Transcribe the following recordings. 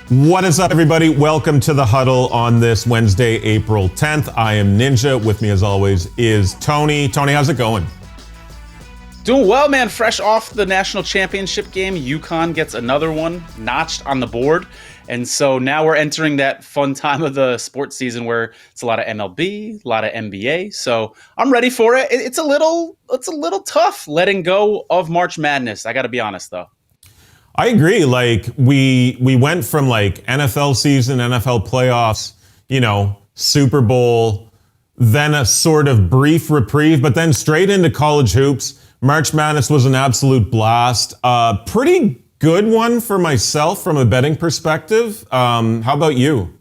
What is up, everybody? Welcome to the Huddle on this Wednesday, April 10th. I am Ninja. With me, as always, is Tony. Tony, how's it going? Doing well, man. Fresh off the national championship game, UConn gets another one notched on the board. And so now we're entering that fun time of the sports season where it's a lot of MLB, a lot of NBA. So I'm ready for it. It's a little tough letting go of March Madness. I got to be honest, though. I agree. Like we went from like NFL season, NFL playoffs, Super Bowl, then a sort of brief reprieve, but then straight into college hoops. March Madness was an absolute blast. Pretty good one for myself from a betting perspective. How about you?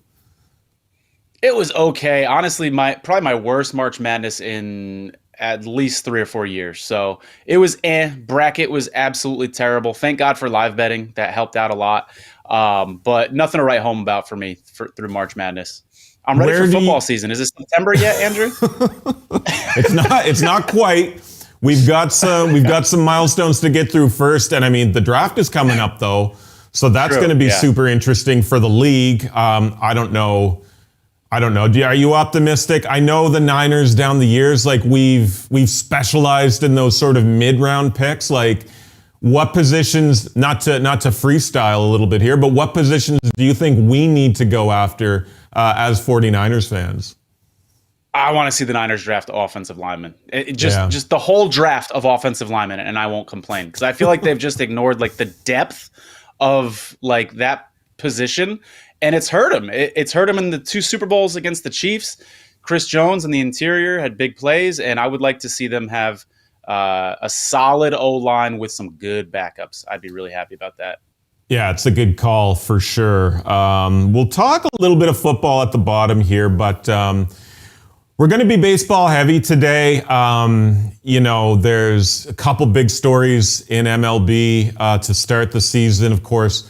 It was okay. Honestly, probably my worst March Madness in at least 3 or 4 years. So it was bracket was absolutely terrible. Thank God for live betting. That helped out a lot. But nothing to write home about for me through March Madness. I'm ready for football season. Is it September yet, Andrew? It's not quite. We've got some milestones to get through first. And I mean, the draft is coming up though. So that's going to be super interesting for the league. I don't know. Are you optimistic? I know the Niners down the years, like we've specialized in those sort of mid-round picks. Like, what positions? Not to freestyle a little bit here, but what positions do you think we need to go after as 49ers fans? I want to see the Niners draft offensive linemen. Just the whole draft of offensive linemen, and I won't complain because I feel like they've just ignored like the depth of like that position. And it's hurt him. It's hurt him in the 2 Super Bowls against the Chiefs. Chris Jones in the interior had big plays, and I would like to see them have a solid O-line with some good backups. I'd be really happy about that. Yeah, it's a good call for sure. We'll talk a little bit of football at the bottom here, but we're going to be baseball heavy today. There's a couple big stories in MLB to start the season, of course,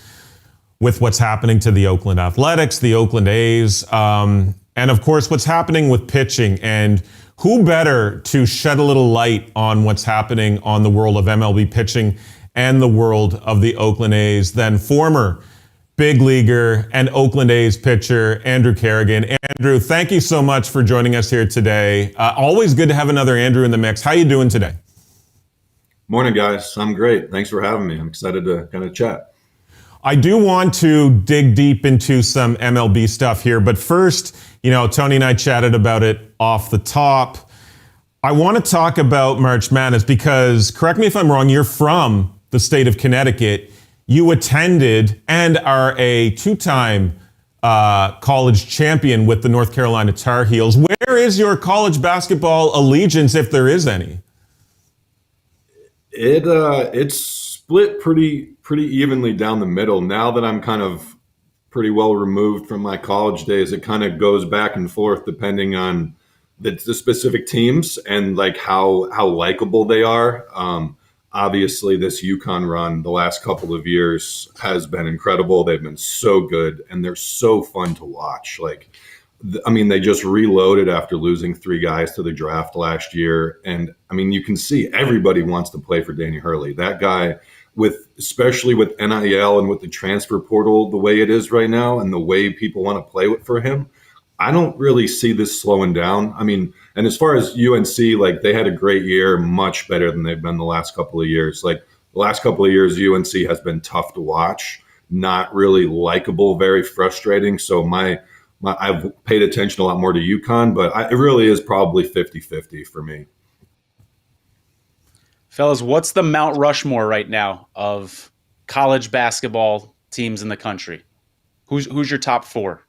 with what's happening to the Oakland Athletics, the Oakland A's, and of course what's happening with pitching. And who better to shed a little light on what's happening on the world of MLB pitching and the world of the Oakland A's than former big leaguer and Oakland A's pitcher, Andrew Carignan. Andrew, thank you so much for joining us here today. Always good to have another Andrew in the mix. How you doing today? Morning, guys. I'm great. Thanks for having me. I'm excited to kind of chat. I do want to dig deep into some MLB stuff here, but first, Tony and I chatted about it off the top. I want to talk about March Madness because, correct me if I'm wrong, you're from the state of Connecticut. You attended and are a 2-time college champion with the North Carolina Tar Heels. Where is your college basketball allegiance, if there is any? It's split pretty evenly down the middle. Now that I'm kind of pretty well removed from my college days, it kind of goes back and forth depending on the specific teams and like how likable they are. Obviously, this UConn run the last couple of years has been incredible. They've been so good and they're so fun to watch. They just reloaded after losing 3 guys to the draft last year. And you can see everybody wants to play for Danny Hurley. That guy, especially with NIL and with the transfer portal the way it is right now and the way people want to play for him, I don't really see this slowing down. And as far as UNC, like they had a great year, much better than they've been the last couple of years. Like the last couple of years, UNC has been tough to watch, not really likable, very frustrating. So I've paid attention a lot more to UConn, but it really is probably 50-50 for me. Fellas, what's the Mount Rushmore right now of college basketball teams in the country? Who's your top 4?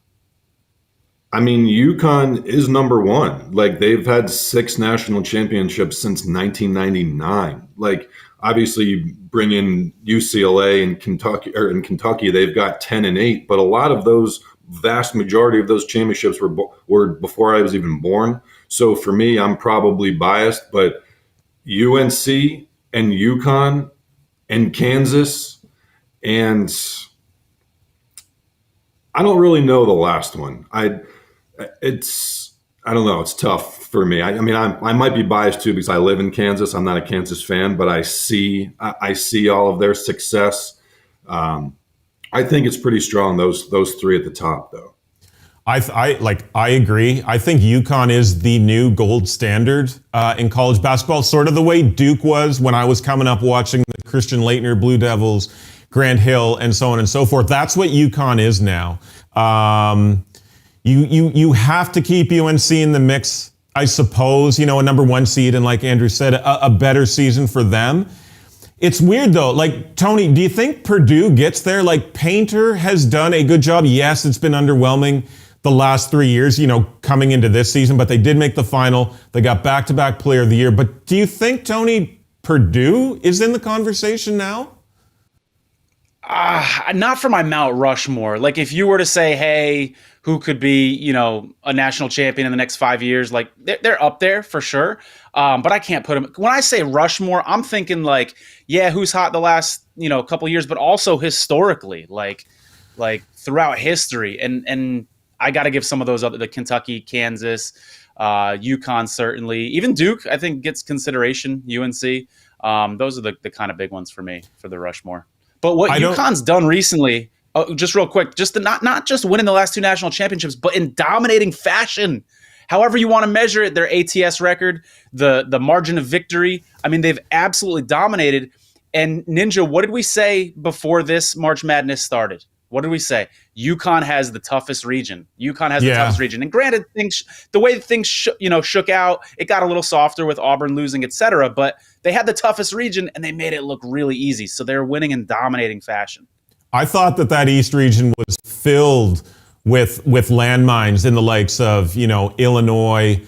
UConn is number 1. Like they've had 6 national championships since 1999. Like obviously you bring in UCLA and Kentucky, they've got 10 and 8, but a lot of those, vast majority of those championships were before I was even born. So for me, I'm probably biased, but UNC and UConn and Kansas, and I don't really know the last one. I don't know. It's tough for me. I might be biased too because I live in Kansas. I'm not a Kansas fan, but I see all of their success. I think it's pretty strong. Those three at the top, though. I agree. I think UConn is the new gold standard in college basketball, sort of the way Duke was when I was coming up watching the Christian Laettner Blue Devils, Grant Hill, and so on and so forth. That's what UConn is now. You have to keep UNC in the mix, I suppose. A number one seed, and like Andrew said, a better season for them. It's weird though. Like, Tony, do you think Purdue gets there? Like, Painter has done a good job. Yes, it's been underwhelming the last 3 years, coming into this season, but they did make the final. They got back-to-back player of the year. But do you think, Tony, Purdue is in the conversation now? Not for my Mount Rushmore. Like, if you were to say, hey, who could be, a national champion in the next 5 years, like, they're up there for sure. But I can't put them. When I say Rushmore, I'm thinking like, yeah, who's hot the last, couple years, but also historically, like throughout history. And I got to give some of those the Kentucky, Kansas, UConn, certainly. Even Duke, I think, gets consideration, UNC. Those are the kind of big ones for me for the Rushmore. But what UConn's done recently, just real quick, just to not just winning the last two national championships, but in dominating fashion. However you want to measure it, their ATS record, the margin of victory. I mean, they've absolutely dominated. And Ninja, what did we say before this March Madness started? What did we say? UConn has the toughest region. UConn has the toughest region. And granted, the way things shook out, it got a little softer with Auburn losing, etc. But they had the toughest region, and they made it look really easy. So they're winning in dominating fashion. I thought that East region was filled with landmines in the likes of Illinois,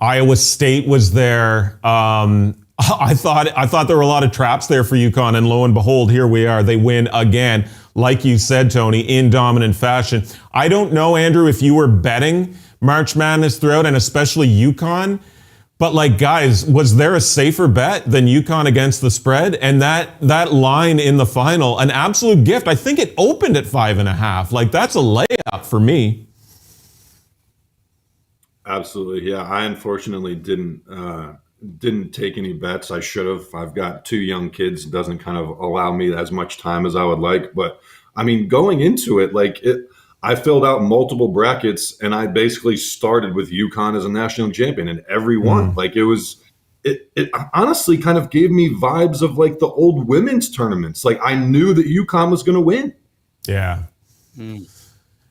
Iowa State was there. I thought there were a lot of traps there for UConn, and lo and behold, here we are. They win again, like you said, Tony, in dominant fashion. I don't know, Andrew, if you were betting March Madness throughout, and especially UConn, but like, guys, was there a safer bet than UConn against the spread? And that line in the final, an absolute gift. I think it opened at 5.5. Like, that's a layup for me. Absolutely, yeah. I unfortunately didn't take any bets. I should have. I've got two young kids. It doesn't kind of allow me as much time as I would like. But I mean, going into it, I filled out multiple brackets, and I basically started with UConn as a national champion in every one. Like, it honestly kind of gave me vibes of like the old women's tournaments. Like, I knew that UConn was going to win. Yeah.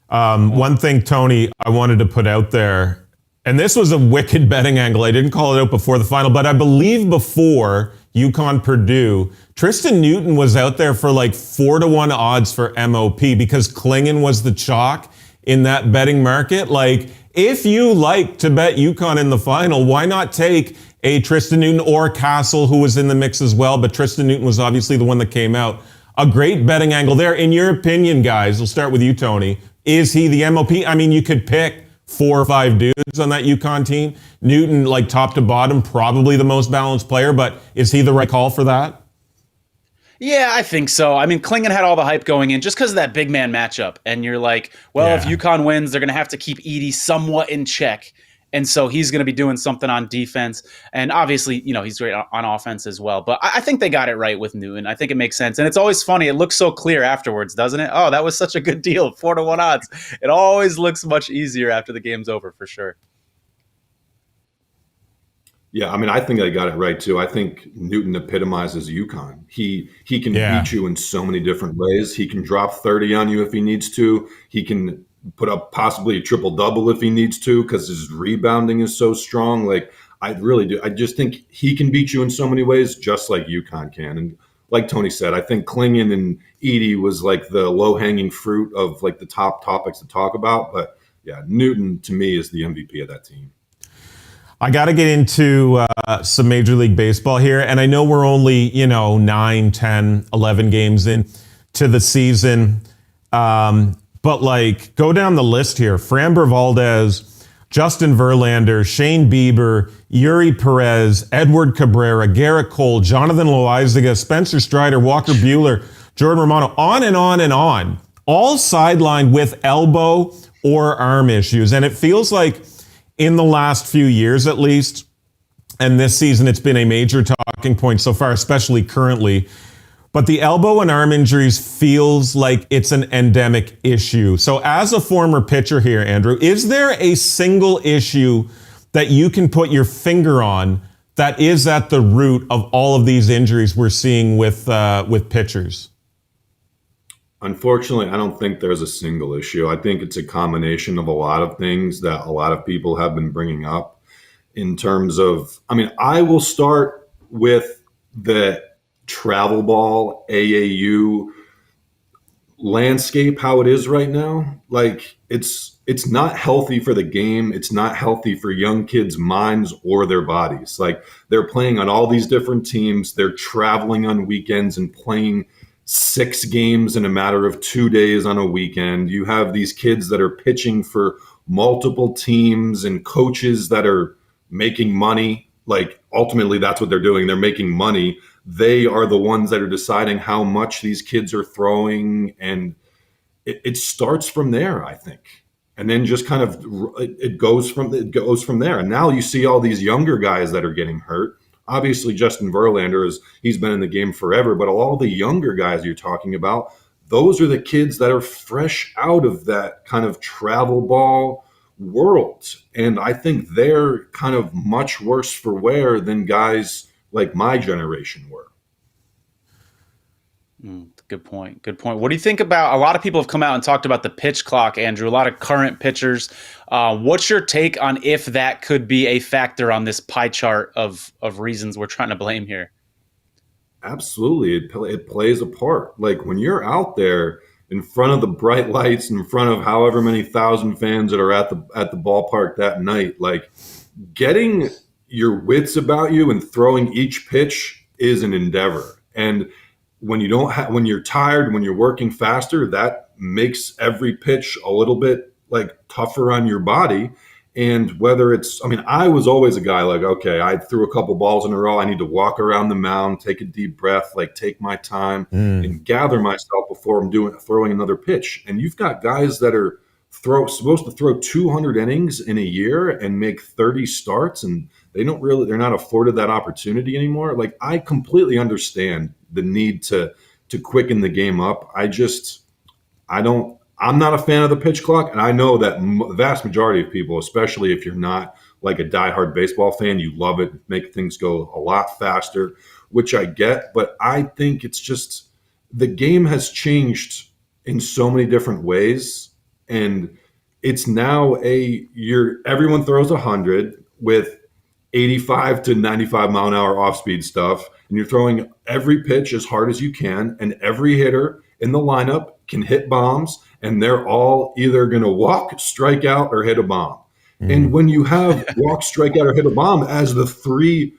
One thing, Tony, I wanted to put out there, and this was a wicked betting angle. I didn't call it out before the final, but I believe before UConn Purdue, Tristan Newton was out there for like 4-1 odds for MOP because Klingon was the chalk in that betting market. Like, if you like to bet UConn in the final, why not take a Tristan Newton or Castle, who was in the mix as well, but Tristan Newton was obviously the one that came out. A great betting angle there. In your opinion, guys, we'll start with you, Tony. Is he the MOP? I mean, you could pick 4 or 5 dudes on that UConn team. Newton, like top to bottom, probably the most balanced player, but is he the right call for that? Yeah, I think so. I mean, Klingon had all the hype going in just because of that big man matchup. And you're like, well, if UConn wins, they're going to have to keep Edey somewhat in check. And so he's going to be doing something on defense. And obviously, he's great on offense as well. But I think they got it right with Newton. I think it makes sense. And it's always funny. It looks so clear afterwards, doesn't it? Oh, that was such a good deal. 4-1 odds. It always looks much easier after the game's over, for sure. Yeah, I mean, I think they got it right, too. I think Newton epitomizes UConn. He can beat you in so many different ways. He can drop 30 on you if he needs to. He can put up possibly a triple-double if he needs to because his rebounding is so strong. Like, I really do. I just think he can beat you in so many ways, just like UConn can. And like Tony said, I think Klingon and Edey was like the low-hanging fruit of like the top topics to talk about. But yeah, Newton to me is the MVP of that team. I got to get into some Major League Baseball here. And I know we're only, 9, 10, 11 games in to the season. But like, go down the list here. Framber Valdez, Justin Verlander, Shane Bieber, Yuri Perez, Edward Cabrera, Garrett Cole, Jonathan Loaizaga, Spencer Strider, Walker Buehler, Jordan Romano, on and on and on. All sidelined with elbow or arm issues. And it feels like in the last few years at least, and this season it's been a major talking point so far, especially currently. But the elbow and arm injuries feels like it's an endemic issue. So as a former pitcher here, Andrew, is there a single issue that you can put your finger on that is at the root of all of these injuries we're seeing with pitchers? Unfortunately, I don't think there's a single issue. I think it's a combination of a lot of things that a lot of people have been bringing up in terms of, I will start with the travel ball AAU landscape, how it is right now. Like it's not healthy for the game. It's not healthy for young kids' minds or their bodies. Like they're playing on all these different teams. They're traveling on weekends and playing 6 games in a matter of 2 days on a weekend. You have these kids that are pitching for multiple teams and coaches that are making money. Like ultimately that's what they're doing. They're making money. They are the ones that are deciding how much these kids are throwing. And it starts from there, I think. And then just kind of it goes from there. And now you see all these younger guys that are getting hurt. Obviously, Justin Verlander he's been in the game forever, but all the younger guys you're talking about, those are the kids that are fresh out of that kind of travel ball world. And I think they're kind of much worse for wear than guys like my generation were. Good point. Good point. What do you think about, a lot of people have come out and talked about the pitch clock, Andrew, a lot of current pitchers. What's your take on if that could be a factor on this pie chart of reasons we're trying to blame here? Absolutely. It plays a part. Like when you're out there in front of the bright lights, in front of however many thousand fans that are at the ballpark that night, like getting your wits about you and throwing each pitch is an endeavor. And when you're tired, when you're working faster, that makes every pitch a little bit like tougher on your body. And whether it's, I was always a guy like, okay, I threw a couple balls in a row. I need to walk around the mound, take a deep breath, like take my time and gather myself before I'm throwing another pitch. And you've got guys that are supposed to throw 200 innings in a year and make 30 starts, and they're not afforded that opportunity anymore. Like I completely understand the need to quicken the game up. I'm not a fan of the pitch clock, and I know that the vast majority of people, especially if you're not like a diehard baseball fan, you love it, make things go a lot faster, which I get. But I think it's just the game has changed in so many different ways, and it's now everyone throws 100 with 85 to 95 mile an hour off speed stuff, and you're throwing every pitch as hard as you can, and every hitter in the lineup can hit bombs, and they're all either going to walk, strike out, or hit a bomb. And when you have walk, strike out, or hit a bomb as the 3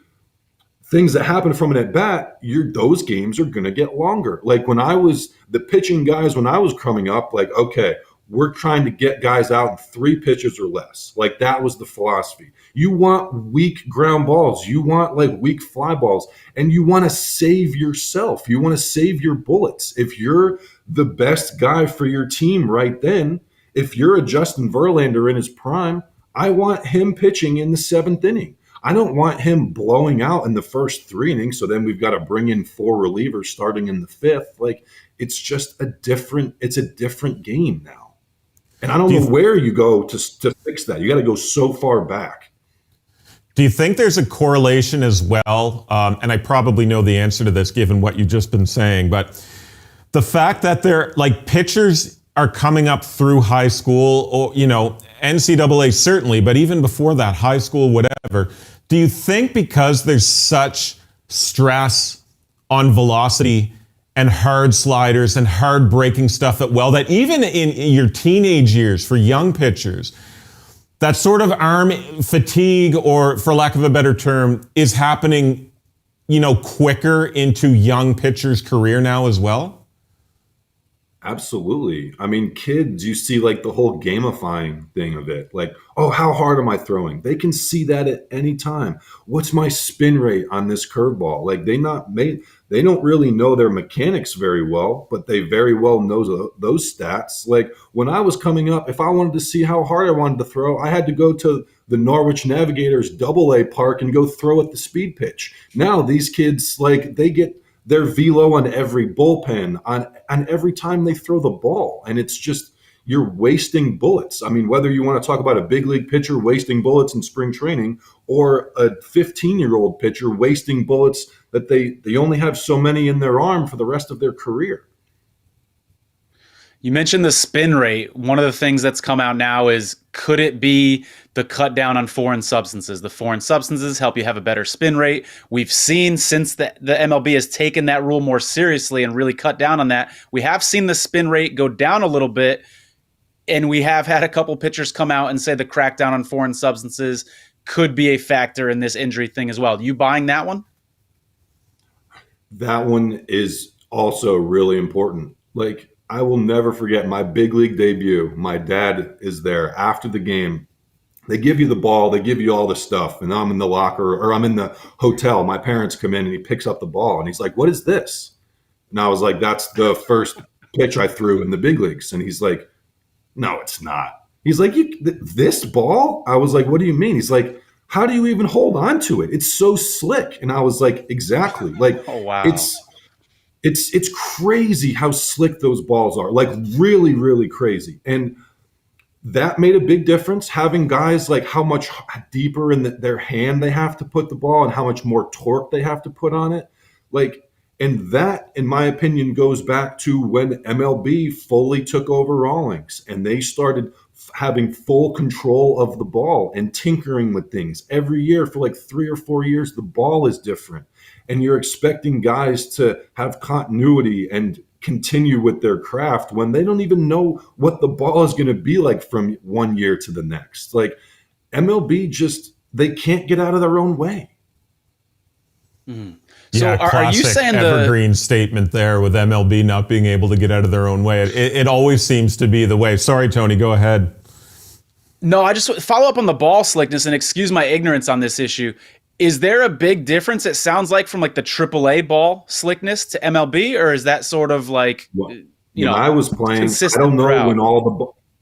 things that happen from an at-bat, those games are going to get longer. Like when I was the pitching guys, when I was coming up, like, okay, we're trying to get guys out in 3 pitches or less. Like that was the philosophy. You want weak ground balls. You want like weak fly balls, and you want to save yourself. You want to save your bullets. If you're the best guy for your team right then, if you're a Justin Verlander in his prime, I want him pitching in the 7th inning. I don't want him blowing out in the first 3 innings. So then we've got to bring in 4 relievers starting in the 5th. Like it's just a different game now. And I don't know where you go to fix that. You got to go so far back. Do you think there's a correlation as well? And I probably know the answer to this given what you've just been saying, but the fact that they're like pitchers are coming up through high school, or, NCAA certainly, but even before that, high school, whatever. Do you think because there's such stress on velocity and hard sliders and hard breaking stuff that even in your teenage years for young pitchers, that sort of arm fatigue, or for lack of a better term, is happening, quicker into young pitchers' career now as well? Absolutely. Kids, you see like the whole gamifying thing of it. Like, oh, how hard am I throwing? They can see that at any time. What's my spin rate on this curveball? Like they don't really know their mechanics very well, but they very well know those stats. Like when I was coming up, if I wanted to see how hard I wanted to throw, I had to go to the Norwich Navigators AA park and go throw at the speed pitch. Now these kids, like they get their velo on every bullpen, on every time they throw the ball. And it's just, you're wasting bullets. I mean, whether you want to talk about a big league pitcher wasting bullets in spring training or a 15-year-old pitcher wasting bullets that they only have so many in their arm for the rest of their career. You mentioned the spin rate. One of the things that's come out now is, could it be the cut down on foreign substances? The foreign substances help you have a better spin rate. We've seen since the MLB has taken that rule more seriously and really cut down on that, we have seen the spin rate go down a little bit. And we have had a couple pitchers come out and say the crackdown on foreign substances could be a factor in this injury thing as well. You buying that one? That one is also really important. Like, I will never forget my big league debut. My dad is there after the game. They give you the ball, they give you all the stuff, and I'm in the locker, or I'm in the hotel. My parents come in and he picks up the ball and he's like, "What is this?" And I was like, "That's the first pitch I threw in the big leagues." And he's like, "No, it's not." He's like, "This ball?" I was like, "What do you mean?" He's like, "How do you even hold on to it? It's so slick." And I was like, "Exactly." Like, oh, wow. It's crazy how slick those balls are, like really, really crazy. And that made a big difference, having guys like how much deeper in their hand they have to put the ball and how much more torque they have to put on it. Like, and that, in my opinion, goes back to when MLB fully took over Rawlings and they started having full control of the ball and tinkering with things. Every year for like 3 or 4 years, the ball is different. And you're expecting guys to have continuity and continue with their craft when they don't even know what the ball is going to be like from one year to the next. Like, MLB just, they can't get out of their own way. Mm. So yeah, are you saying evergreen statement there with MLB not being able to get out of their own way? It always seems to be the way. Sorry, Tony, go ahead. No, I just follow up on the ball slickness and excuse my ignorance on this issue. Is there a big difference, it sounds like, from like the AAA ball slickness to MLB, or is that sort of like, when I was playing, I don't know throughout?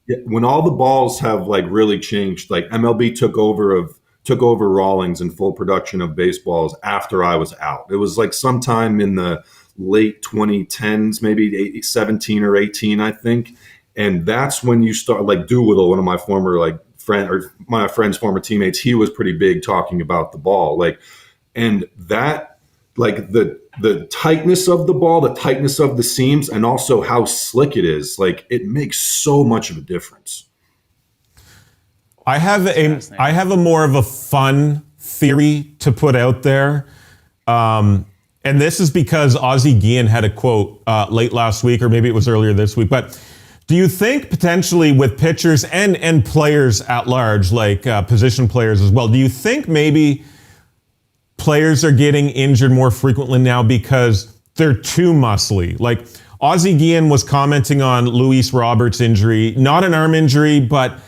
when all the balls have like really changed. Like, MLB took over Rawlings in full production of baseballs after I was out. It was like sometime in the late 2010s, maybe 17 or 18, I think. And that's when you start, like Doolittle, one of my former my friend's former teammates, he was pretty big talking about the ball. Like, and that, like the tightness of the ball, the tightness of the seams, and also how slick it is, like, it makes so much of a difference. I have a more of a fun theory to put out there. And this is because Ozzie Guillen had a quote late last week, or maybe it was earlier this week. But do you think potentially with pitchers and players at large, like position players as well, do you think maybe players are getting injured more frequently now because they're too muscly? Like, Ozzie Guillen was commenting on Luis Roberts' injury, not an arm injury, but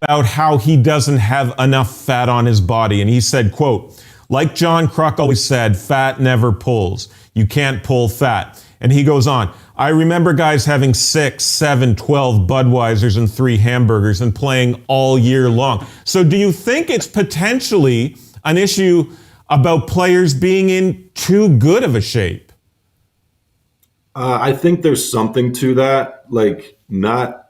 about how he doesn't have enough fat on his body. And he said, quote, "Like John Kruk always said, fat never pulls. You can't pull fat." And he goes on, "I remember guys having 6, 7, 12 Budweisers and 3 hamburgers and playing all year long." So do you think it's potentially an issue about players being in too good of a shape? I think there's something to that. Like, not,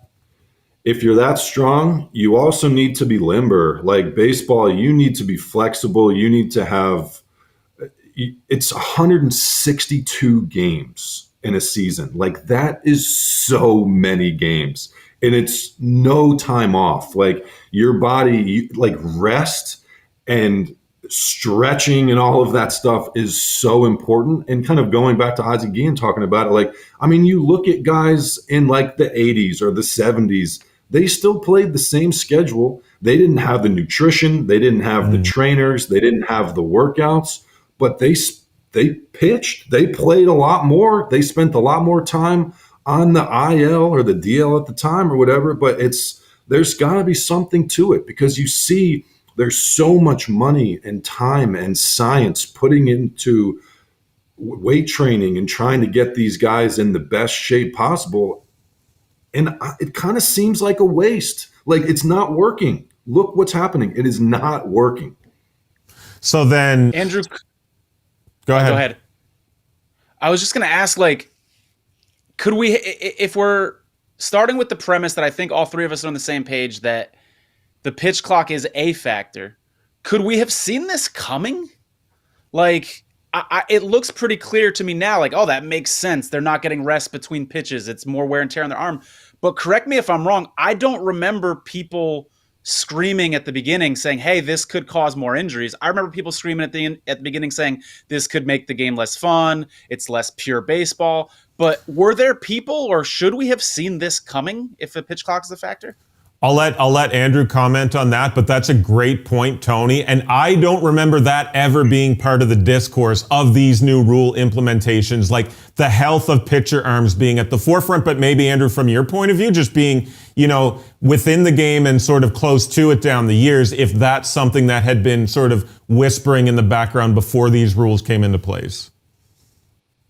if you're that strong, you also need to be limber. Like baseball, you need to be flexible. You need to have, it's 162 games in a season. Like, that is so many games, and it's no time off. Like, your body, like, rest and stretching and all of that stuff is so important. And kind of going back to Ozzie Guillen talking about it, like, I mean, you look at guys in like the 80s or the 70s, they still played the same schedule. They didn't have the nutrition, they didn't have the trainers, they didn't have the workouts, but they pitched, they played a lot more, they spent a lot more time on the IL or the DL at the time or whatever. But there's got to be something to it, because you see there's so much money and time and science putting into weight training and trying to get these guys in the best shape possible. And it kind of seems like a waste. Like, it's not working. Look what's happening. It is not working. So then, Andrew, go ahead. I was just going to ask, like, could we, if we're starting with the premise that I think all three of us are on the same page that the pitch clock is a factor, could we have seen this coming? Like, it looks pretty clear to me now, like, oh, that makes sense. They're not getting rest between pitches. It's more wear and tear on their arm. But correct me if I'm wrong. I don't remember people screaming at the beginning saying, hey, this could cause more injuries. I remember people screaming at the beginning saying this could make the game less fun. It's less pure baseball. But were there people, or should we have seen this coming if the pitch clock is a factor? I'll let Andrew comment on that, but that's a great point, Tony. And I don't remember that ever being part of the discourse of these new rule implementations, like the health of pitcher arms being at the forefront. But maybe, Andrew, from your point of view, just being, within the game and sort of close to it down the years, if that's something that had been sort of whispering in the background before these rules came into place.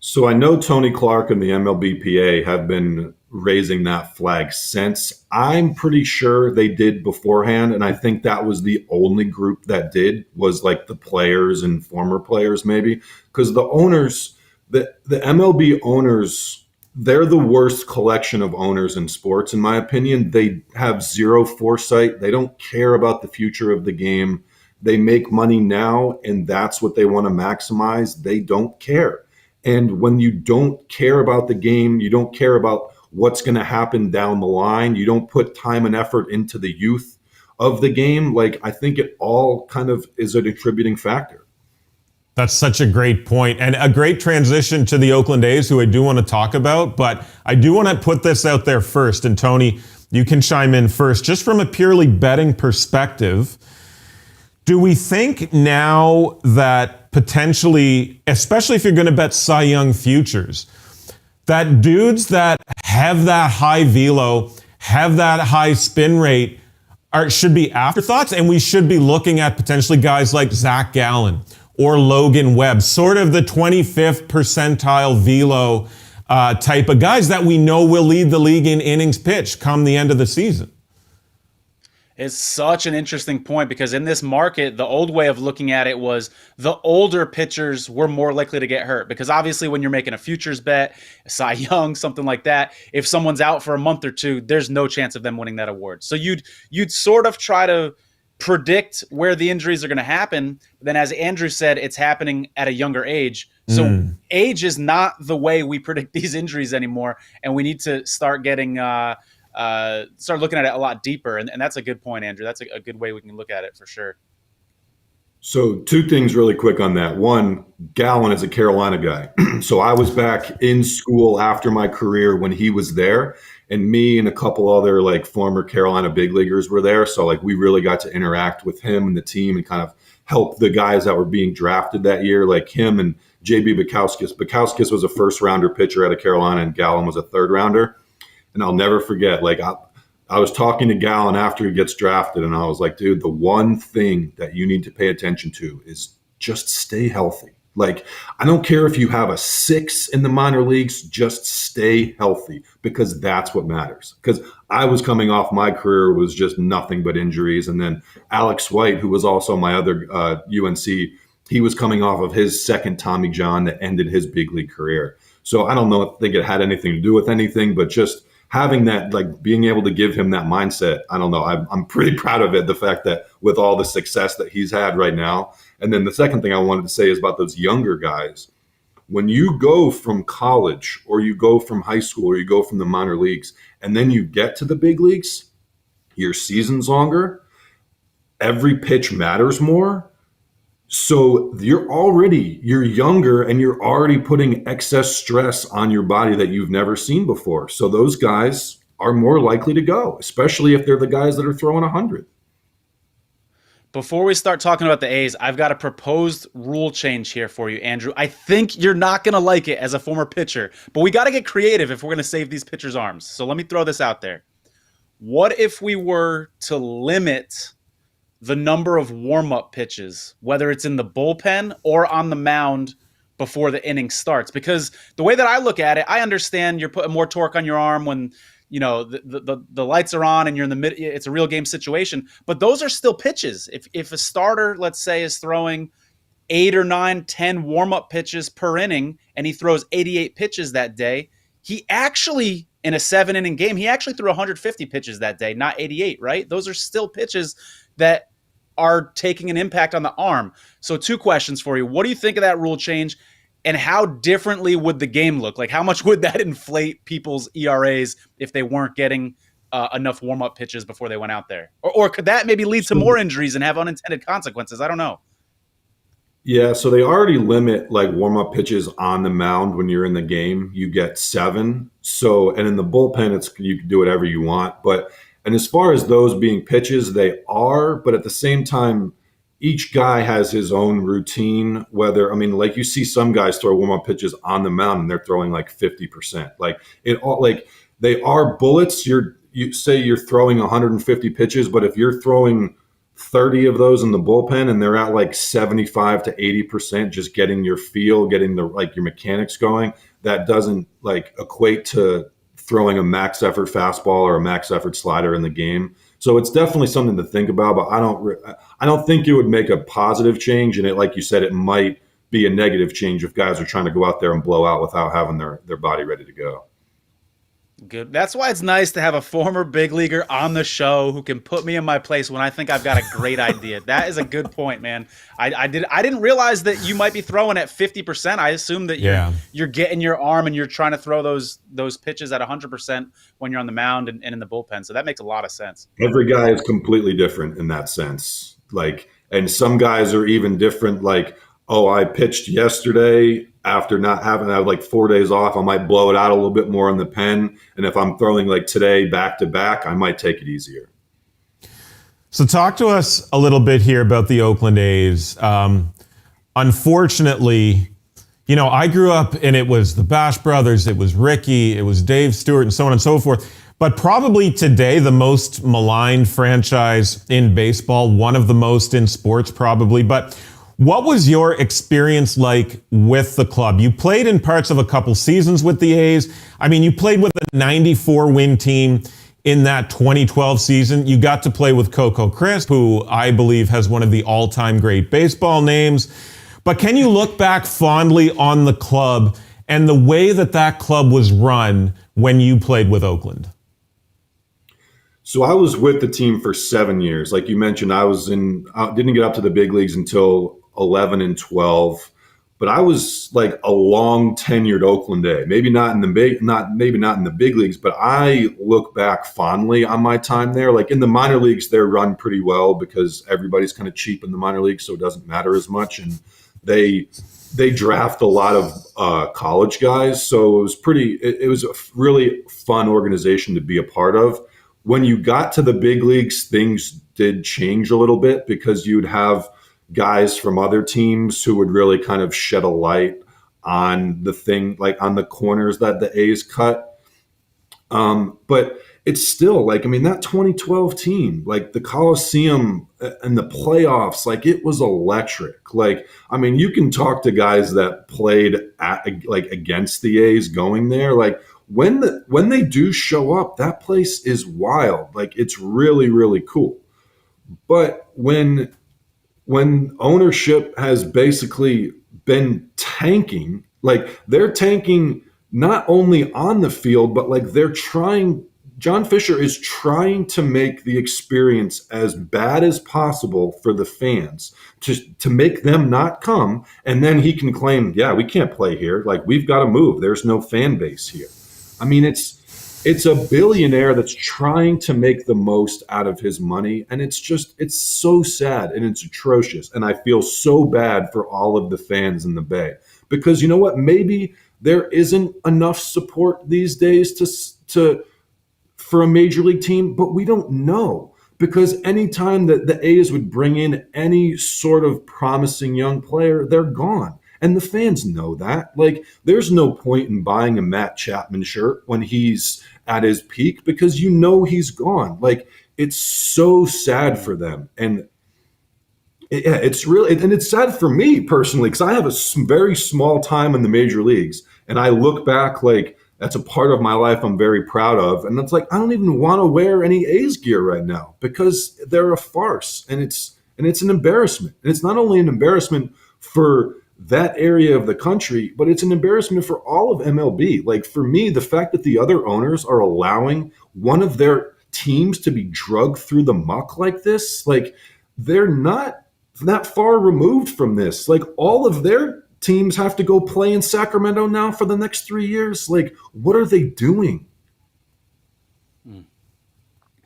So I know Tony Clark and the MLBPA have been raising that flag since. I'm pretty sure they did beforehand, and I think that was the only group that did, was like the players and former players maybe, because the owners, the MLB owners, they're the worst collection of owners in sports, in my opinion. They have zero foresight. They don't care about the future of the game. They make money now, and that's what they want to maximize. They don't care. And when you don't care about the game, you don't care about what's going to happen down the line, you don't put time and effort into the youth of the game, like, I think it all kind of is a contributing factor. That's such a great point, and a great transition to the Oakland A's, who I do want to talk about, but I do want to put this out there first, and Tony, you can chime in first. Just from a purely betting perspective, do we think now that potentially, especially if you're going to bet Cy Young futures, that dudes that have that high velo, have that high spin rate, should be afterthoughts, and we should be looking at potentially guys like Zach Gallen or Logan Webb, sort of the 25th percentile velo type of guys that we know will lead the league in innings pitched come the end of the season. It's such an interesting point, because in this market, the old way of looking at it was the older pitchers were more likely to get hurt, because obviously when you're making a futures bet, Cy Young, something like that, if someone's out for a month or two, there's no chance of them winning that award. So you'd sort of try to predict where the injuries are going to happen. Then, as Andrew said, it's happening at a younger age. So age is not the way we predict these injuries anymore, and we need to start getting start looking at it a lot deeper. And that's a good point, Andrew. That's a good way we can look at it for sure. So two things really quick on that. One, Gallen is a Carolina guy. So I was back in school after my career when he was there, and me and a couple other like former Carolina big leaguers were there. So like we really got to interact with him and the team and kind of help the guys that were being drafted that year, like him and JB Bukowskis. Bukowskis was a first rounder pitcher out of Carolina, and Gallen was a third rounder. And I'll never forget, like I was talking to Gallen after he gets drafted, and I was like, dude, the one thing that you need to pay attention to is just stay healthy. Like, I don't care if you have a 6 in the minor leagues, just stay healthy, because that's what matters. Because I was coming off, my career was just nothing but injuries. And then Alex White, who was also my other UNC, he was coming off of his second Tommy John that ended his big league career. So I don't think it had anything to do with anything, but just having that, like being able to give him that mindset, I don't know. I'm pretty proud of it, the fact that with all the success that he's had right now. And then the second thing I wanted to say is about those younger guys. When you go from college or you go from high school or you go from the minor leagues and then you get to the big leagues, your season's longer, every pitch matters more. So you're younger and you're already putting excess stress on your body that you've never seen before. So those guys are more likely to go, especially if they're the guys that are throwing 100. Before we start talking about the A's, I've got a proposed rule change here for you, Andrew. I think you're not going to like it as a former pitcher, but we got to get creative if we're going to save these pitchers' arms. So let me throw this out there. What if we were to limit the number of warm-up pitches, whether it's in the bullpen or on the mound before the inning starts? Because the way that I look at it, I understand you're putting more torque on your arm when the lights are on and you're in the mid. It's a real game situation, but those are still pitches. If a starter, let's say, is throwing 8 or 9, 10 warm-up pitches per inning, and he throws 88 pitches that day, he actually, in a 7-inning game, he actually threw 150 pitches that day, not 88, right? Those are still pitches that are taking an impact on the arm. So 2 questions for you. What do you think of that rule change? And how differently would the game look? Like, how much would that inflate people's ERAs if they weren't getting enough warm-up pitches before they went out there? Or could that maybe lead to more injuries and have unintended consequences? I don't know. Yeah, so they already limit like warm-up pitches on the mound when you're in the game. You get 7. So, and in the bullpen, you can do whatever you want. And as far as those being pitches, they are. But at the same time, each guy has his own routine. Like you see some guys throw warm-up pitches on the mound and they're throwing like 50%. They are bullets. You say you're throwing 150 pitches, but if you're throwing 30 of those in the bullpen and they're at like 75 to 80%, just getting your feel, getting your mechanics going, that doesn't like equate to throwing a max effort fastball or a max effort slider in the game. So it's definitely something to think about, but I don't think it would make a positive change. And like you said, it might be a negative change if guys are trying to go out there and blow out without having their body ready to go. Good. That's why it's nice to have a former big leaguer on the show who can put me in my place when I think I've got a great idea. That is a good point, man. I didn't realize that you might be throwing at 50%. I assume that you're getting your arm and you're trying to throw those pitches at 100% when you're on the mound and in the bullpen. So that makes a lot of sense. Every guy is completely different in that sense. And some guys are even different. Like, oh, I pitched yesterday. After not having like 4 days off, I might blow it out a little bit more in the pen. And if I'm throwing like today back to back, I might take it easier. So talk to us a little bit here about the Oakland A's. Unfortunately, I grew up and it was the Bash Brothers, it was Ricky, it was Dave Stewart, and so on and so forth. But probably today, the most maligned franchise in baseball, one of the most in sports probably. But what was your experience like with the club? You played in parts of a couple seasons with the A's. I mean, you played with a 94-win team in that 2012 season. You got to play with Coco Crisp, who I believe has one of the all-time great baseball names. But can you look back fondly on the club and the way that club was run when you played with Oakland? So I was with the team for 7 years. Like you mentioned, I didn't get up to the big leagues until 11 and 12, but I was like a long tenured Oakland A. Maybe not in the big leagues, but I look back fondly on my time there. Like in the minor leagues, they're run pretty well because everybody's kind of cheap in the minor leagues, so it doesn't matter as much. And they draft a lot of college guys, so it was a really fun organization to be a part of. When you got to the big leagues, things did change a little bit because you'd have guys from other teams who would really kind of shed a light on the thing, like on the corners that the A's cut. But it's still that 2012 team, like the Coliseum and the playoffs, like it was electric. You can talk to guys that played against the A's going there. Like when they do show up, that place is wild. Like it's really, really cool. But when ownership has basically been tanking, like they're tanking not only on the field, but like John Fisher is trying to make the experience as bad as possible for the fans to make them not come. And then he can claim, yeah, we can't play here. Like we've got to move. There's no fan base here. I mean, it's a billionaire that's trying to make the most out of his money. And it's so sad and it's atrocious. And I feel so bad for all of the fans in the Bay because you know what? Maybe there isn't enough support these days for a major league team, but we don't know because anytime that the A's would bring in any sort of promising young player, they're gone. And the fans know that. Like, there's no point in buying a Matt Chapman shirt when he's at his peak because you know he's gone. Like, it's so sad for them. And it's sad for me personally because I have a very small time in the major leagues. And I look back like that's a part of my life I'm very proud of. And it's like, I don't even want to wear any A's gear right now because they're a farce. And it's an embarrassment. And it's not only an embarrassment for that area of the country, but it's an embarrassment for all of MLB. Like, for me, the fact that the other owners are allowing one of their teams to be drugged through the muck like this, like, they're not that far removed from this. Like, all of their teams have to go play in Sacramento now for the next 3 years. Like, what are they doing?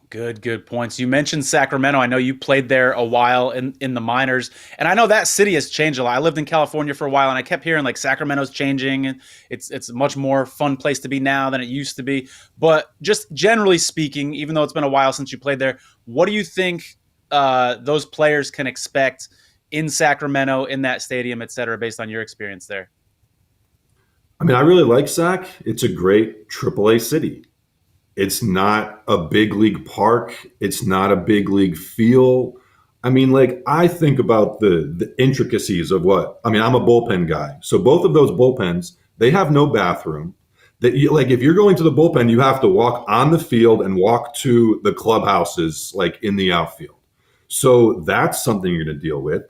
Good points. You mentioned Sacramento. I know you played there a while in the minors, and I know that city has changed a lot. I lived in California for a while, and I kept hearing like Sacramento's changing, and it's a much more fun place to be now than it used to be. But just generally speaking, even though it's been a while since you played there, what do you think those players can expect in Sacramento, in that stadium, et cetera, based on your experience there? I mean, I really like Sac. It's a great AAA city. It's not a big league park. It's not a big league feel. I mean, like, I think about the intricacies of I'm a bullpen guy. So both of those bullpens, they have no bathroom. That if you're going to the bullpen, you have to walk on the field and walk to the clubhouses, like in the outfield. So that's something you're going to deal with.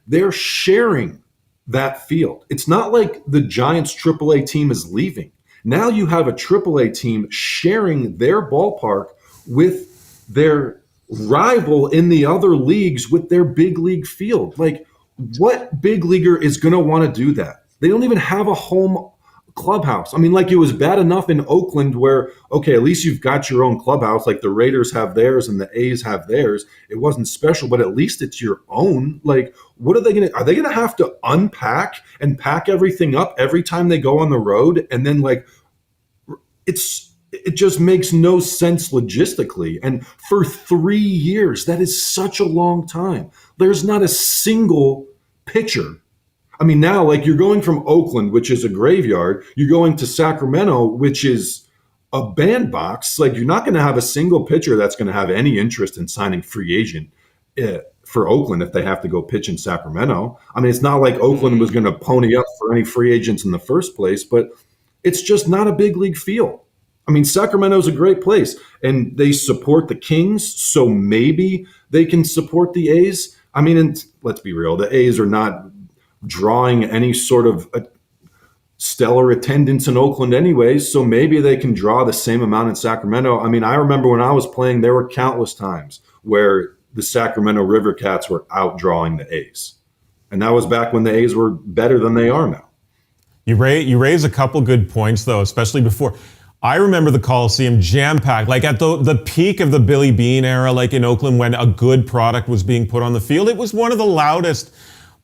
They're sharing that field. It's not like the Giants AAA team is leaving. Now you have a AAA team sharing their ballpark with their rival in the other leagues with their big league field. Like, what big leaguer is going to want to do that? They don't even have a home clubhouse. I mean, like, it was bad enough in Oakland where, okay, at least you've got your own clubhouse. Like, the Raiders have theirs and the A's have theirs. It wasn't special, but at least it's your own. Like, are they going to have to unpack and pack everything up every time they go on the road? And then, like, it just makes no sense logistically. And for 3 years, that is such a long time. There's not a single pitcher. I mean, now, like, you're going from Oakland, which is a graveyard, you're going to Sacramento, which is a bandbox. Like, you're not going to have a single pitcher that's going to have any interest in signing free agent for Oakland if they have to go pitch in Sacramento. I mean, it's not like Oakland was going to pony up for any free agents in the first place, but it's just not a big league feel. I mean, Sacramento's a great place, and they support the Kings, so maybe they can support the A's. I mean, and let's be real, the A's are not drawing any sort of stellar attendance in Oakland anyways, so maybe they can draw the same amount in Sacramento. I mean, I remember when I was playing, there were countless times where the Sacramento River Cats were outdrawing the A's. And that was back when the A's were better than they are now. You raise a couple good points, though, especially before. I remember the Coliseum jam-packed, like at the peak of the Billy Beane era, like in Oakland, when a good product was being put on the field. It was one of the loudest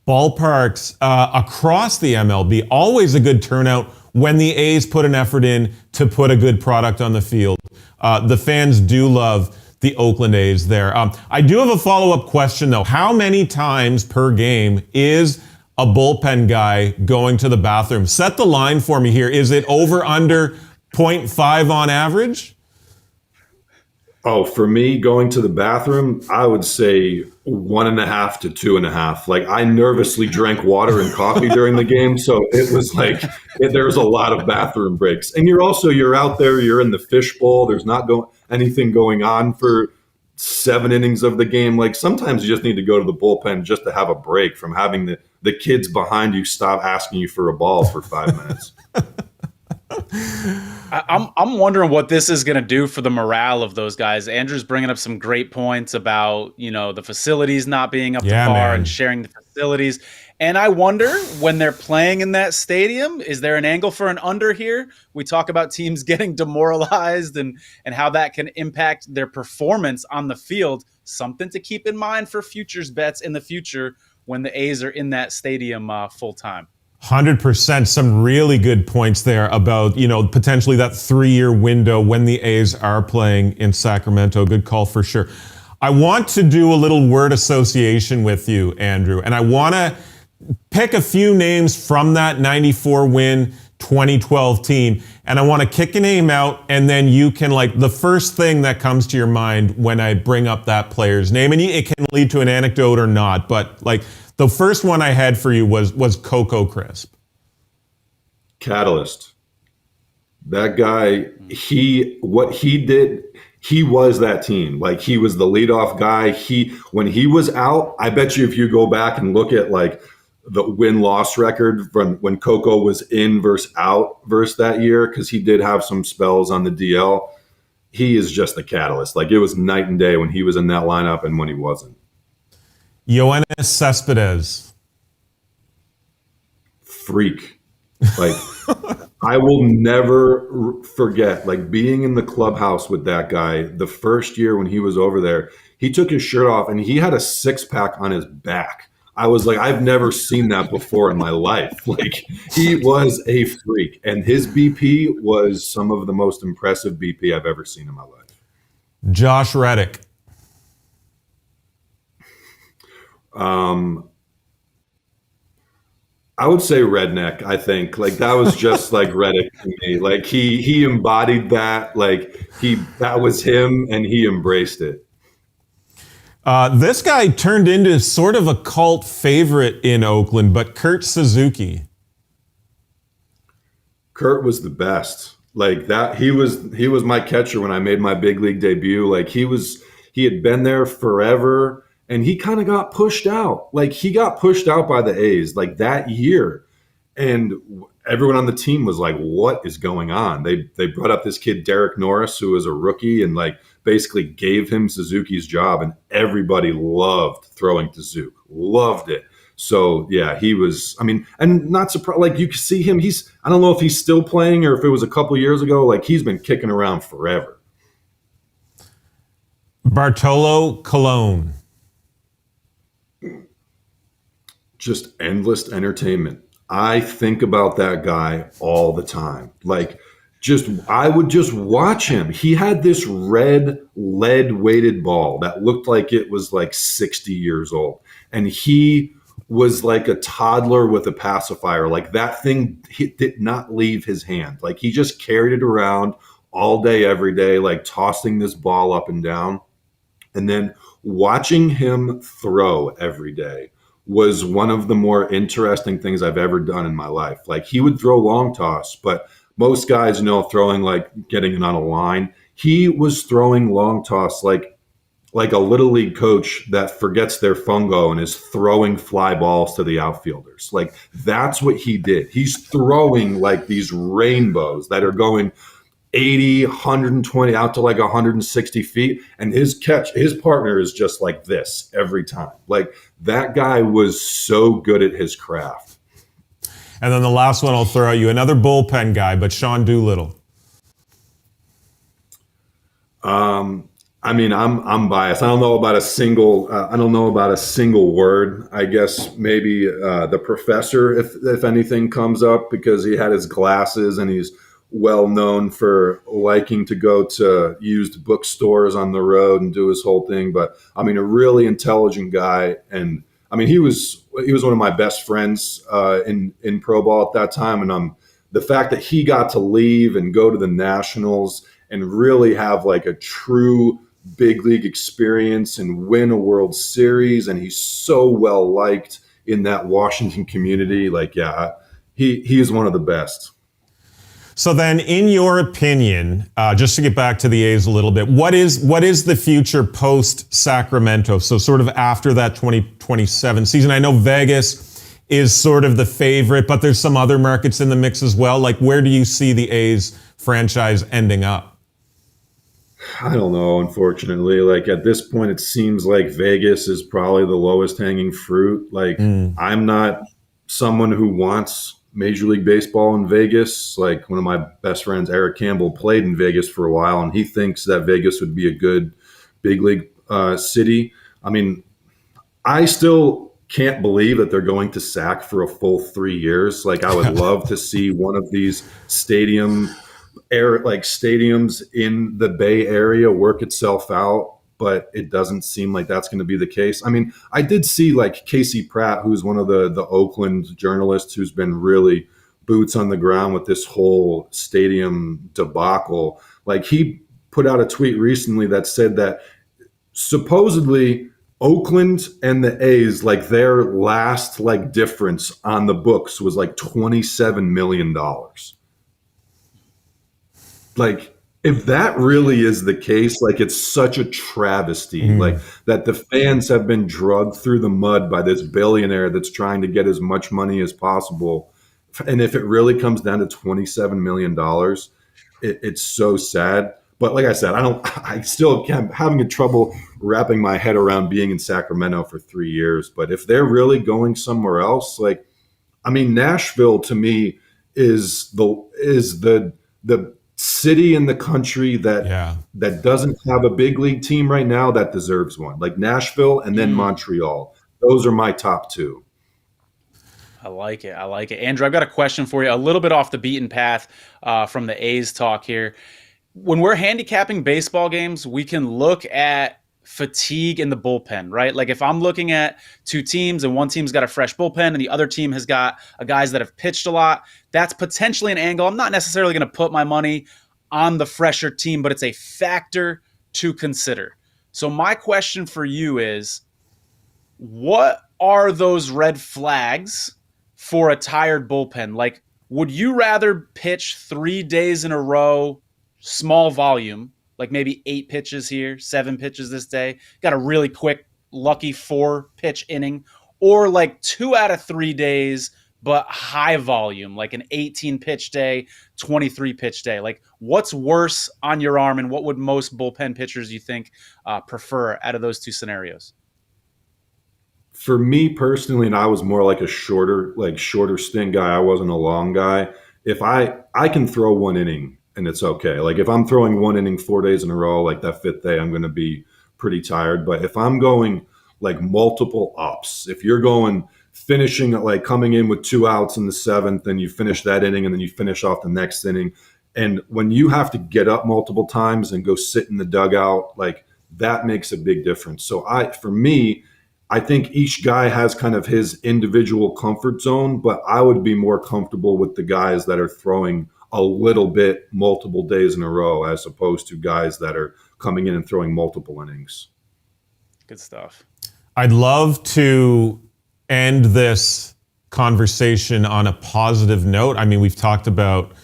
ballparks across the MLB. Always a good turnout when the A's put an effort in to put a good product on the field. The fans do love the Oakland A's there. I do have a follow-up question, though. How many times per game is a bullpen guy going to the bathroom? Set the line for me here. Is it over under 0.5 on average? Oh, for me, going to the bathroom, I would say 1.5 to 2.5. Like, I nervously drank water and coffee during the game, so it was like there was a lot of bathroom breaks. And you're out there, you're in the fishbowl. There's not anything going on for 7 innings of the game. Like, sometimes you just need to go to the bullpen just to have a break from having the kids behind you stop asking you for a ball for 5 minutes. I'm wondering what this is going to do for the morale of those guys. Andrew's bringing up some great points about, the facilities not being up to par and sharing the facilities. And I wonder, when they're playing in that stadium, is there an angle for an under here? We talk about teams getting demoralized and how that can impact their performance on the field. Something to keep in mind for futures bets in the future when the A's are in that stadium full time. 100%. Some really good points there about, potentially that 3-year window when the A's are playing in Sacramento. Good call for sure. I want to do a little word association with you, Andrew, and I want to pick a few names from that 94 win 2012 team, and I want to kick a name out, and then you can, the first thing that comes to your mind when I bring up that player's name, and it can lead to an anecdote or not, but the first one I had for you was Coco Crisp. Catalyst. That guy, what he did, he was that team. Like, he was the leadoff guy. When he was out, I bet you if you go back and look at like the win-loss record from when Coco was in versus out versus that year, because he did have some spells on the DL. He is just the catalyst. Like, it was night and day when he was in that lineup and when he wasn't. Yoenis Cespedes. Freak. Like, I will never forget, like, being in the clubhouse with that guy the first year when he was over there. He took his shirt off and he had a six-pack on his back. I was like, I've never seen that before in my life. Like, he was a freak. And his BP was some of the most impressive BP I've ever seen in my life. Josh Reddick. I would say redneck, I think. Like, that was just like Reddick to me. Like, he embodied that. Like, that was him and he embraced it. This guy turned into sort of a cult favorite in Oakland, but Kurt Suzuki. Kurt was the best. Like, that, he was my catcher when I made my big league debut. Like, he had been there forever and he kind of got pushed out. Like, he got pushed out by the A's like that year. And everyone on the team was like, what is going on? They brought up this kid, Derek Norris, who was a rookie, and like basically gave him Suzuki's job. And everybody loved throwing to Zook, loved it. So yeah, he was, I mean, and not surprised, like, you can see him. I don't know if he's still playing or if it was a couple years ago. Like, he's been kicking around forever. Bartolo Colon. Just endless entertainment. I think about that guy all the time. Like, I would just watch him. He had this red lead weighted ball that looked like it was like 60 years old. And he was like a toddler with a pacifier. Like, that thing did not leave his hand. Like, he just carried it around all day, every day, like tossing this ball up and down. And then watching him throw every day was one of the more interesting things I've ever done in my life. Like, he would throw long toss, but most guys know throwing, like getting it on a line. He was throwing long toss like a little league coach that forgets their fungo and is throwing fly balls to the outfielders. Like, that's what he did. He's throwing like these rainbows that are going 80, 120 out to like 160 feet. And his partner is just like this every time. Like, that guy was so good at his craft. And then the last one I'll throw at you, another bullpen guy, but Sean Doolittle. I mean, I'm biased. I don't know about a single word. I guess maybe the professor, if anything comes up, because he had his glasses and he's well known for liking to go to used bookstores on the road and do his whole thing. But I mean, a really intelligent guy. And I mean, he was one of my best friends in pro ball at that time. And the fact that he got to leave and go to the Nationals and really have like a true big league experience and win a World Series. And he's so well liked in that Washington community. Like, yeah, he is one of the best. So then, in your opinion, just to get back to the A's a little bit, what is the future post-Sacramento? So sort of after that 2027 season. I know Vegas is sort of the favorite, but there's some other markets in the mix as well. Like, where do you see the A's franchise ending up? I don't know, unfortunately. Like, at this point, it seems like Vegas is probably the lowest hanging fruit. Like, I'm not someone who wants Major League Baseball in Vegas. Like, one of my best friends, Eric Campbell, played in Vegas for a while, and he thinks that Vegas would be a good big league city. I mean, I still can't believe that they're going to SAC for a full 3 years. Like, I would love to see one of these stadiums in the Bay Area work itself out, but it doesn't seem like that's going to be the case. I mean, I did see like Casey Pratt, who's one of the Oakland journalists who's been really boots on the ground with this whole stadium debacle. Like, he put out a tweet recently that said that supposedly Oakland and the A's, like, their last like difference on the books was like $27 million. like, if that really is the case, like, it's such a travesty, like, that the fans have been drugged through the mud by this billionaire that's trying to get as much money as possible. And if it really comes down to $27 million, it's so sad. But like I said, I still am having trouble wrapping my head around being in Sacramento for 3 years. But if they're really going somewhere else, like, I mean, Nashville to me is the city in the country that doesn't have a big league team right now that deserves one. Like Nashville and then Montreal. Those are my top two. I like it. Andrew, I've got a question for you, a little bit off the beaten path from the A's talk here. When we're handicapping baseball games, we can look at fatigue in the bullpen, right? Like if I'm looking at two teams and one team's got a fresh bullpen and the other team has got guys that have pitched a lot, that's potentially an angle. I'm not necessarily going to put my money on the fresher team, but it's a factor to consider. So my question for you is, what are those red flags for a tired bullpen? Like, would you rather pitch 3 days in a row, small volume, like maybe 8 pitches here, 7 pitches this day, got a really quick, lucky 4-pitch inning, or like 2 out of 3 days, but high volume, like an 18-pitch day, 23-pitch day? Like, what's worse on your arm, and what would most bullpen pitchers, you think, prefer out of those two scenarios? For me personally, and I was more like a shorter stint guy. I wasn't a long guy. If I can throw 1 inning and it's okay. Like if I'm throwing 1 inning 4 days in a row, like that 5th day, I'm going to be pretty tired. But if I'm going like multiple ups, if you're going finishing like coming in with 2 outs in the 7th, and you finish that inning and then you finish off the next inning, and when you have to get up multiple times and go sit in the dugout, like that makes a big difference. So for me, I think each guy has kind of his individual comfort zone, but I would be more comfortable with the guys that are throwing a little bit multiple days in a row as opposed to guys that are coming in and throwing multiple innings. Good stuff. I'd love to end this conversation on a positive note. I mean, we've talked about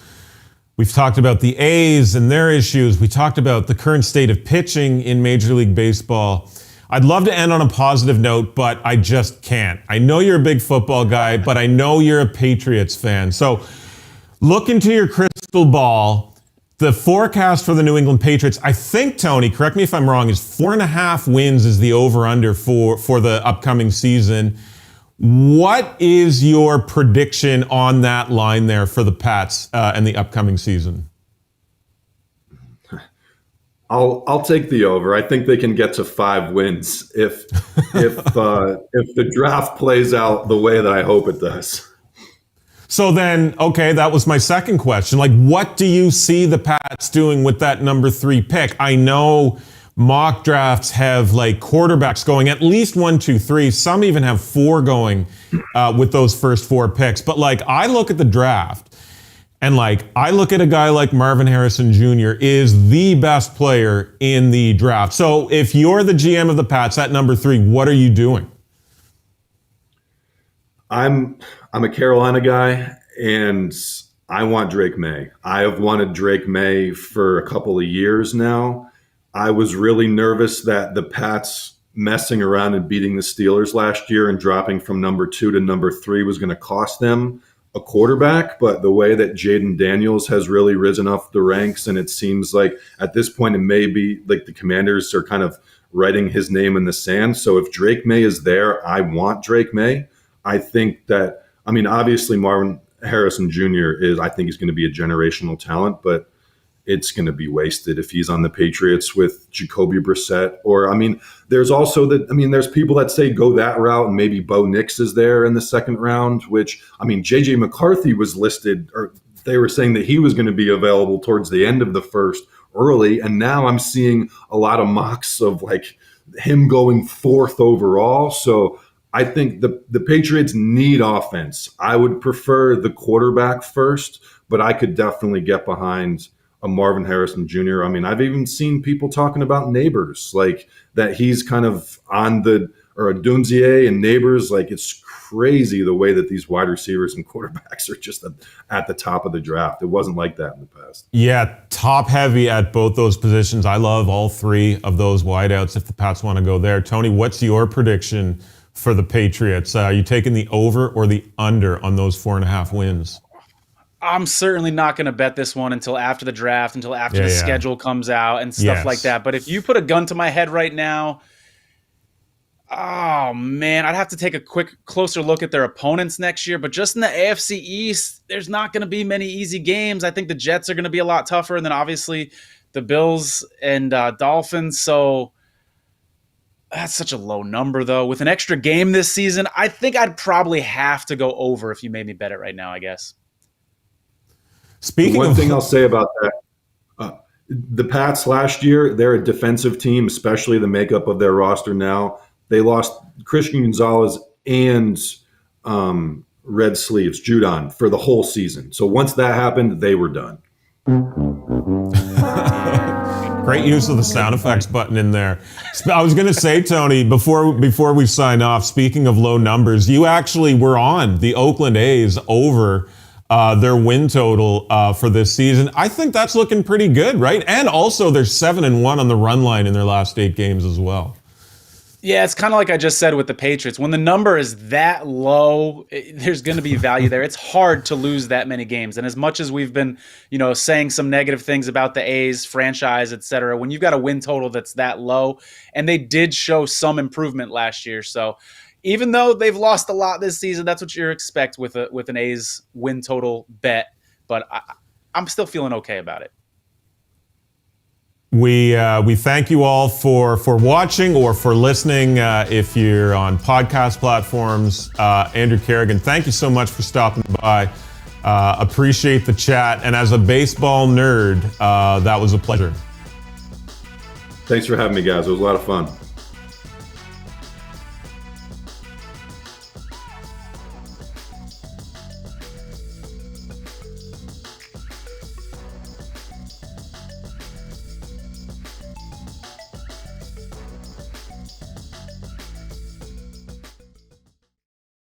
the A's and their issues. We talked about the current state of pitching in Major League Baseball. I'd love to end on a positive note, but I just can't. I know you're a big football guy, but I know you're a Patriots fan. So look into your crystal ball. The forecast for the New England Patriots, I think, Tony, correct me if I'm wrong, is 4.5 wins is the over-under for the upcoming season. What is your prediction on that line there for the Pats and the upcoming season? I'll take the over. I think they can get to 5 wins if the draft plays out the way that I hope it does. So then, okay, that was my second question. Like, what do you see the Pats doing with that number 3 pick? I know mock drafts have like quarterbacks going at least 1, 2, 3. Some even have 4 going with those first 4 picks. But like, I look at the draft, and like, I look at a guy like Marvin Harrison Jr. is the best player in the draft. So if you're the GM of the Pats at number 3, what are you doing? I'm a Carolina guy, and I want Drake May. I have wanted Drake May for a couple of years now. I was really nervous that the Pats messing around and beating the Steelers last year and dropping from number 2 to number 3 was going to cost them a quarterback, but the way that Jaden Daniels has really risen up the ranks, and it seems like at this point it may be like the Commanders are kind of writing his name in the sand. So if Drake May is there, I want Drake May. I think that, I mean, obviously Marvin Harrison Jr. I think he's going to be a generational talent, but it's going to be wasted if he's on the Patriots with Jacoby Brissett. Or, I mean, there's people that say go that route, and maybe Bo Nix is there in the 2nd round, which, I mean, JJ McCarthy was listed, or they were saying that he was going to be available towards the end of the 1st early. And now I'm seeing a lot of mocks of like him going 4th overall. So I think the Patriots need offense. I would prefer the quarterback first, but I could definitely get behind a Marvin Harrison Jr. I mean, I've even seen people talking about Neighbors, like that he's kind of on the or Dunzier and Neighbors. Like, it's crazy the way that these wide receivers and quarterbacks are just at the top of the draft. It wasn't like that in the past. Yeah, top heavy at both those positions. I love all three of those wideouts if the Pats want to go there. Tony, what's your prediction for the Patriots? You taking the over or the under on those 4.5 wins? I'm certainly not going to bet this one until after the draft, until after the schedule comes out and stuff like that. But if you put a gun to my head right now, oh man, I'd have to take a closer look at their opponents next year. But just in the AFC East, there's not going to be many easy games. I think the Jets are going to be a lot tougher, and then obviously the Bills and Dolphins. So that's such a low number, though. With an extra game this season, I think I'd probably have to go over if you made me bet it right now, I guess. One thing I'll say about that, the Pats last year, they're a defensive team, especially the makeup of their roster now. They lost Christian Gonzalez and Red Sleeves, Judon, for the whole season. So once that happened, they were done. Great use of the sound effects button in there. I was going to say, Tony, before we sign off, speaking of low numbers, you actually were on the Oakland A's over their win total for this season. I think that's looking pretty good, right? And also they're 7-1 on the run line in their last 8 games as well. Yeah, it's kind of like I just said with the Patriots. When the number is that low, there's going to be value there. It's hard to lose that many games. And as much as we've been, saying some negative things about the A's franchise, et cetera, when you've got a win total that's that low, and they did show some improvement last year. So even though they've lost a lot this season, that's what you expect with an A's win total bet. But I'm still feeling okay about it. We thank you all for watching or for listening. If you're on podcast platforms, Andrew Carignan, thank you so much for stopping by. Appreciate the chat. And as a baseball nerd, that was a pleasure. Thanks for having me, guys. It was a lot of fun.